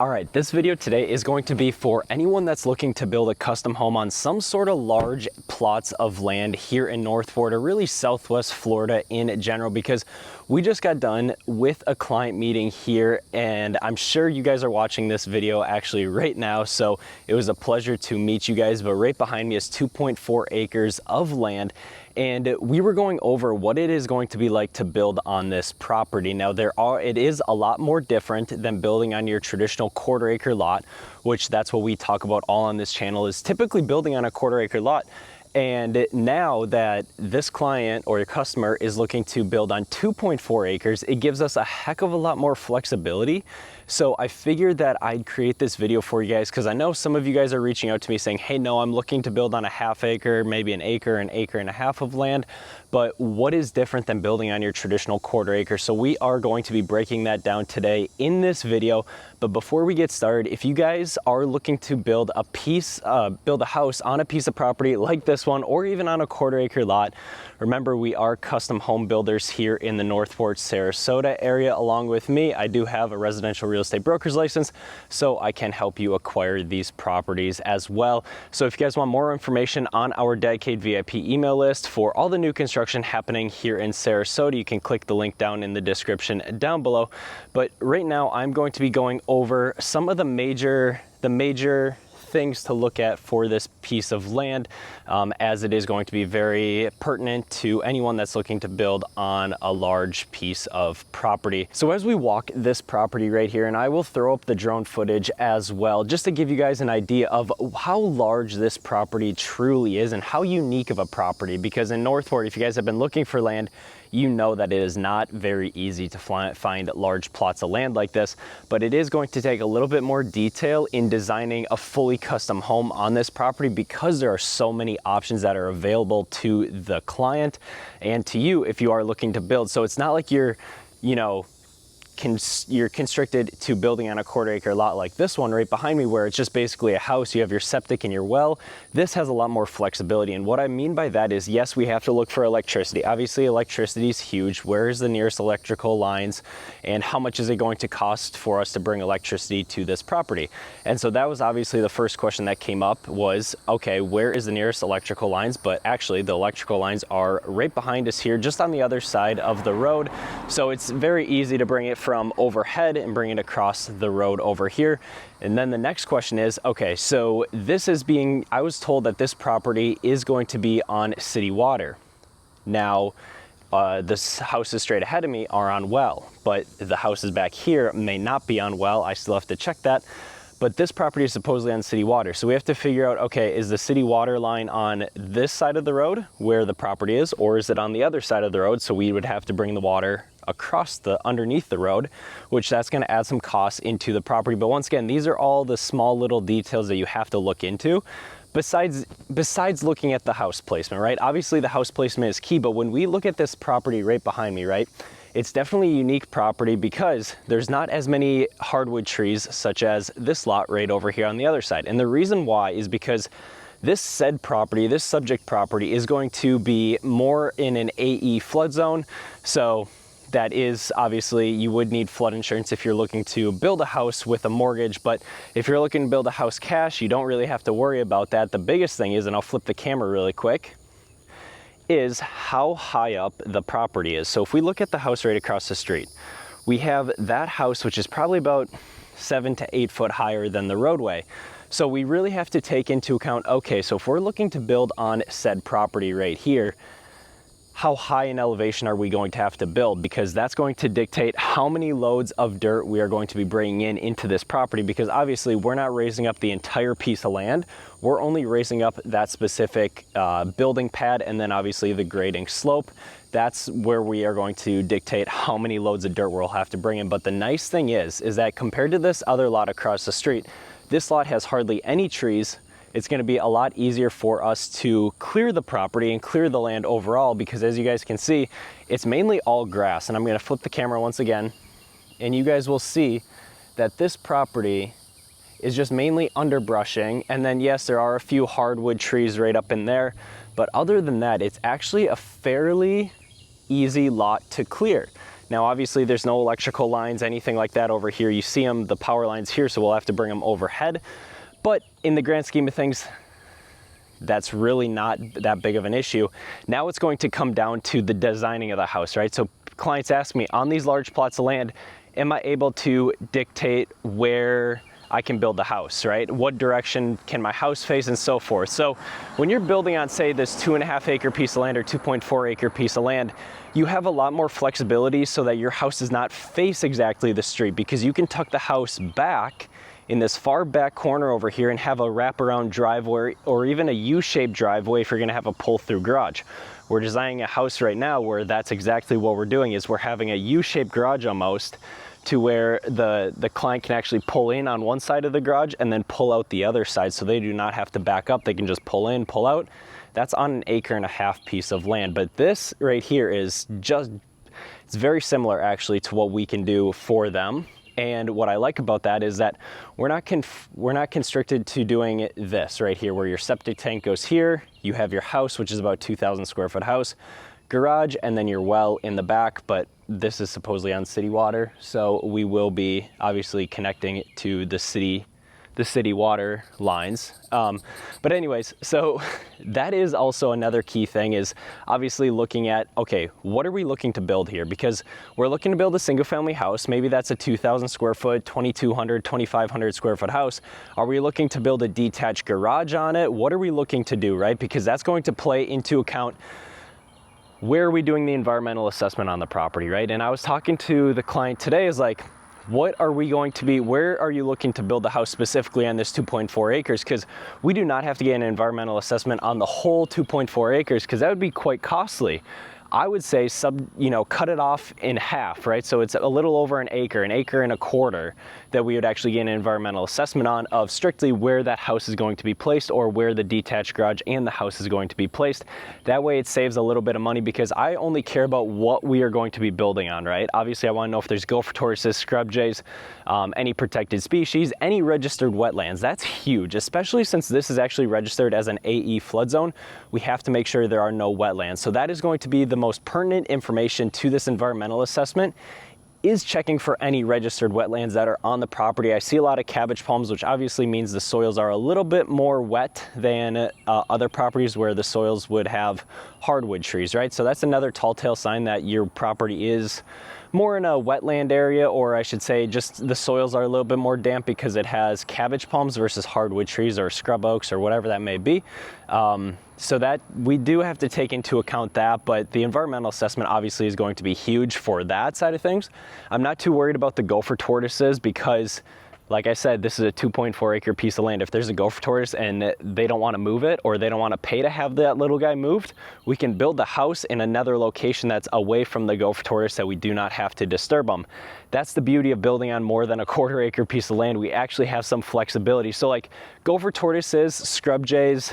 All right, this video today is going to be for anyone that's looking to build a custom home on some sort of large plots of land here in North Florida, really Southwest Florida in general, because we just got done with a client meeting here, and I'm sure you guys are watching this video actually right now, so it was a pleasure to meet you guys. But right behind me is 2.4 acres of land, and we were going over what it is going to be like to build on this property. Now it is a lot more different than building on your traditional quarter-acre lot, which that's what we talk about all on this channel, is typically building on a quarter-acre lot. And now that this client or your customer is looking to build on 2.4 acres, it gives us a heck of a lot more flexibility. So I figured that I'd create this video for you guys, because I know some of you guys are reaching out to me saying, hey, no, I'm looking to build on a half acre, maybe an acre and a half of land. But what is different than building on your traditional quarter acre? So we are going to be breaking that down today in this video. But before we get started, if you guys are looking to build a house on a piece of property like this one, or even on a quarter-acre lot, remember, we are custom home builders here in the North Fort Sarasota area. Along with me, I do have a residential real estate broker's license, so I can help you acquire these properties as well. So if you guys want more information on our dedicated VIP email list for all the new construction happening here in Sarasota, you can click the link down in the description down below. But right now, I'm going to be going over some of the major things to look at for this piece of land, as it is going to be very pertinent to anyone that's looking to build on a large piece of property. So as we walk this property right here, and I will throw up the drone footage as well, just to give you guys an idea of how large this property truly is and how unique of a property, because in North Florida, if you guys have been looking for land, you know that it is not very easy to find large plots of land like this, but it is going to take a little bit more detail in designing a fully custom home on this property, because there are so many options that are available to the client and to you if you are looking to build. So it's not like you're constricted to building on a quarter-acre lot like this one right behind me, where it's just basically a house. You have your septic and your well. This has a lot more flexibility, and what I mean by that is, yes, we have to look for electricity. Obviously, electricity is huge. Where is the nearest electrical lines, and how much is it going to cost for us to bring electricity to this property? And so that was obviously the first question that came up was, okay, where is the nearest electrical lines? But actually, the electrical lines are right behind us here, just on the other side of the road. So it's very easy to bring it from overhead and bring it across the road over here. And then the next question is, okay, so I was told that this property is going to be on city water. Now, this houses straight ahead of me are on well, but the houses back here may not be on well. I still have to check that. But this property is supposedly on city water. So we have to figure out, okay, is the city water line on this side of the road where the property is, or is it on the other side of the road? So we would have to bring the water across underneath the road, which that's going to add some costs into the property. But once again, these are all the small little details that you have to look into. Besides looking at the house placement, right? Obviously the house placement is key, but when we look at this property right behind me, right? It's definitely a unique property because there's not as many hardwood trees such as this lot right over here on the other side. And the reason why is because this subject property is going to be more in an AE flood zone. So that is, obviously, you would need flood insurance if you're looking to build a house with a mortgage. But if you're looking to build a house cash, you don't really have to worry about that. The biggest thing is, and I'll flip the camera really quick, is how high up the property is. So if we look at the house right across the street, we have that house, which is probably about 7 to 8 foot higher than the roadway. So we really have to take into account, okay, so if we're looking to build on said property right here, how high in elevation are we going to have to build? Because that's going to dictate how many loads of dirt we are going to be bringing into this property, because obviously we're not raising up the entire piece of land. We're only raising up that specific building pad, and then obviously the grading slope. That's where we are going to dictate how many loads of dirt we'll have to bring in. But the nice thing is that compared to this other lot across the street, this lot has hardly any trees. It's going to be a lot easier for us to clear the property and clear the land overall, because as you guys can see, it's mainly all grass. And I'm going to flip the camera once again, and you guys will see that this property is just mainly underbrushing. And then yes, there are a few hardwood trees right up in there, but other than that, it's actually a fairly easy lot to clear. Now, obviously there's no electrical lines, anything like that over here. You see them, the power lines here, so we'll have to bring them overhead. But in the grand scheme of things, that's really not that big of an issue. Now it's going to come down to the designing of the house, right? So clients ask me, on these large plots of land, am I able to dictate where I can build the house, right? What direction can my house face and so forth. So when you're building on, say, this 2.5 acre piece of land or 2.4 acre piece of land, you have a lot more flexibility so that your house does not face exactly the street, because you can tuck the house back in this far back corner over here and have a wraparound driveway or even a U-shaped driveway if you're gonna have a pull-through garage. We're designing a house right now where that's exactly what we're doing, is we're having a U-shaped garage almost, to where the client can actually pull in on one side of the garage and then pull out the other side, so they do not have to back up. They can just pull in, pull out. That's on an 1.5 acre piece of land. But this right here is just, it's very similar actually to what we can do for them. And what I like about that is that we're not constricted to doing this right here, where your septic tank goes here, you have your house, which is about 2,000 square foot house, garage, and then your well in the back. But this is supposedly on city water, so we will be obviously connecting it to the city water lines. But anyways, so that is also another key thing, is obviously looking at, okay, what are we looking to build here? Because we're looking to build a single family house. Maybe that's a 2,000 square foot, 2,200, 2,500 square foot house. Are we looking to build a detached garage on it? What are we looking to do, right? Because that's going to play into account, where are we doing the environmental assessment on the property, right? And I was talking to the client today, is like, what are we going to be, where are you looking to build the house specifically on this 2.4 acres? Because we do not have to get an environmental assessment on the whole 2.4 acres, because that would be quite costly. I would say cut it off in half, right? So it's a little over 1 acre, 1.25 acres that we would actually get an environmental assessment on, of strictly where that house is going to be placed, or where the detached garage and the house is going to be placed. That way it saves a little bit of money, because I only care about what we are going to be building on, right? Obviously I want to know if there's gopher tortoises, scrub jays, any protected species, any registered wetlands. That's huge, especially since this is actually registered as an AE flood zone. We have to make sure there are no wetlands. So that is going to be the most pertinent information to this environmental assessment, is checking for any registered wetlands that are on the property. I see a lot of cabbage palms, which obviously means the soils are a little bit more wet than other properties where the soils would have hardwood trees, right? So that's another tall tale sign that your property is more in a wetland area, or I should say just the soils are a little bit more damp because it has cabbage palms versus hardwood trees or scrub oaks or whatever that may be. So that we do have to take into account that, but the environmental assessment obviously is going to be huge for that side of things. I'm not too worried about the gopher tortoises, because like I said, this is a 2.4 acre piece of land. If there's a gopher tortoise and they don't want to move it, or they don't want to pay to have that little guy moved, we can build the house in another location that's away from the gopher tortoise, that we do not have to disturb them. That's the beauty of building on more than a 1/4 acre piece of land. We actually have some flexibility. So like gopher tortoises, scrub jays,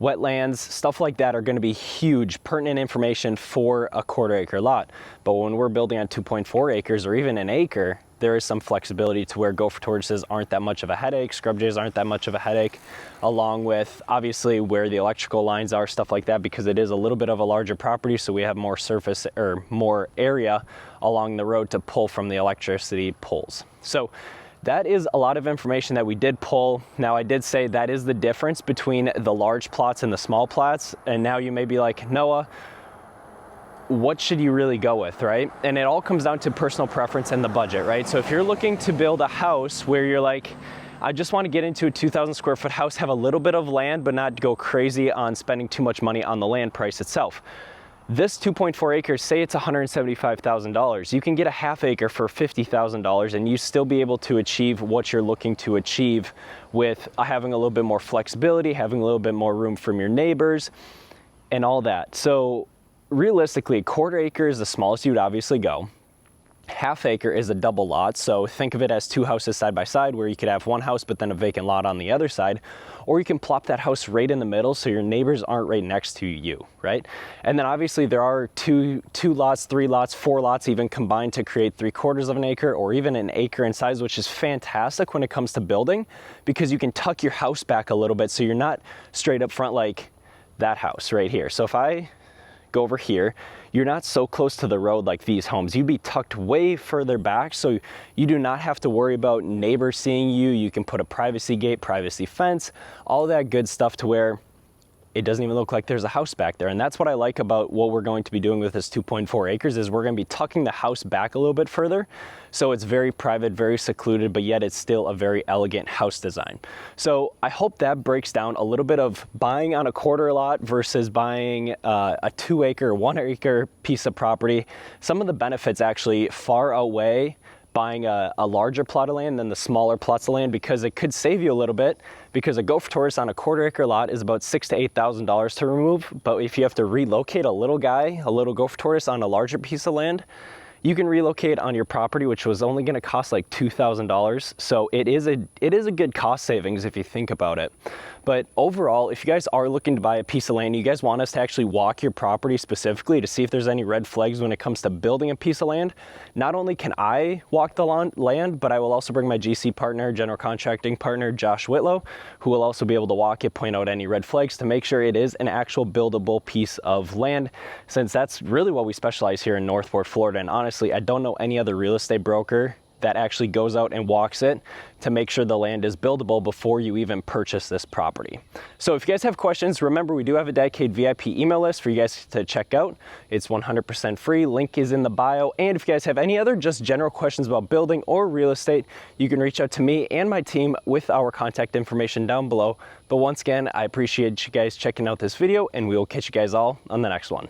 wetlands, stuff like that are going to be huge, pertinent information for a 1/4 acre lot. But when we're building on 2.4 acres or even 1 acre, there is some flexibility to where gopher tortoises aren't that much of a headache, scrub jays aren't that much of a headache, along with obviously where the electrical lines are, stuff like that, because it is a little bit of a larger property, so we have more surface or more area along the road to pull from the electricity poles. So that is a lot of information that we did pull. Now I did say that is the difference between the large plots and the small plots, and now you may be like, Noah, what should you really go with, right? And it all comes down to personal preference and the budget, right? So if you're looking to build a house where you're like, I just want to get into a 2,000 square foot house, have a little bit of land, but not go crazy on spending too much money on the land price itself. This 2.4 acres, say it's $175,000. You can get a 1/2 acre for $50,000 and you still be able to achieve what you're looking to achieve with having a little bit more flexibility, having a little bit more room from your neighbors and all that. So realistically, 1/4 acre is the smallest you'd obviously go. 1/2 acre is a double lot, so think of it as 2 houses side by side, where you could have 1 house but then a vacant lot on the other side, or you can plop that house right in the middle so your neighbors aren't right next to you, right? And then obviously there are two lots, 3 lots, 4 lots even combined to create 3/4 of an acre, or even 1 acre in size, which is fantastic when it comes to building, because you can tuck your house back a little bit so you're not straight up front like that house right here. So if I go over here, you're not so close to the road like these homes. You'd be tucked way further back, so you do not have to worry about neighbors seeing you. You can put a privacy gate, privacy fence, all that good stuff to where it doesn't even look like there's a house back there. And that's what I like about what we're going to be doing with this 2.4 acres is we're going to be tucking the house back a little bit further. So it's very private, very secluded, but yet it's still a very elegant house design. So I hope that breaks down a little bit of buying on a quarter lot versus buying a 2 acre, 1 acre piece of property. Some of the benefits actually far outweigh buying a larger plot of land than the smaller plots of land, because it could save you a little bit, because a Gopher tortoise on a quarter acre lot is about $6,000 to $8,000 to remove. But if you have to relocate a little guy, a little Gopher tortoise on a larger piece of land, you can relocate on your property, which was only going to cost like $2,000. So it is a good cost savings if you think about it. But overall, if you guys are looking to buy a piece of land, you guys want us to actually walk your property specifically to see if there's any red flags when it comes to building a piece of land. Not only can I walk the land, but I will also bring my GC partner, general contracting partner, Josh Whitlow, who will also be able to walk it, point out any red flags to make sure it is an actual buildable piece of land, since that's really what we specialize here in Northport, Florida. And honestly, I don't know any other real estate broker that actually goes out and walks it to make sure the land is buildable before you even purchase this property. So if you guys have questions, remember we do have a dedicated VIP email list for you guys to check out. It's 100% free, link is in the bio. And if you guys have any other just general questions about building or real estate, you can reach out to me and my team with our contact information down below. But once again, I appreciate you guys checking out this video, and we will catch you guys all on the next one.